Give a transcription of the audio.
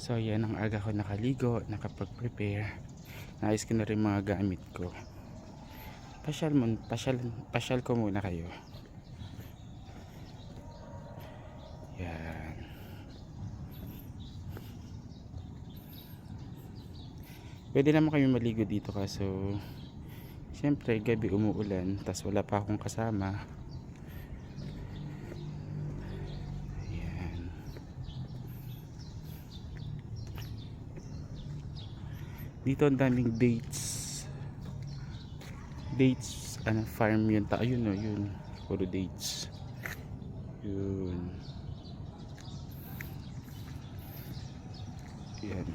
So yan, ang aga ko nakaligo, nakapag-prepare. Naayos ko na rin mga gamit ko. Pasyal ko muna kayo. Yan. Pwede naman kami maligo dito kaso siyempre gabi umuulan, tas wala pa akong kasama. Yan. Dito ang daming dates ano, farm yun, ayun o, yun puro dates yun. Yan.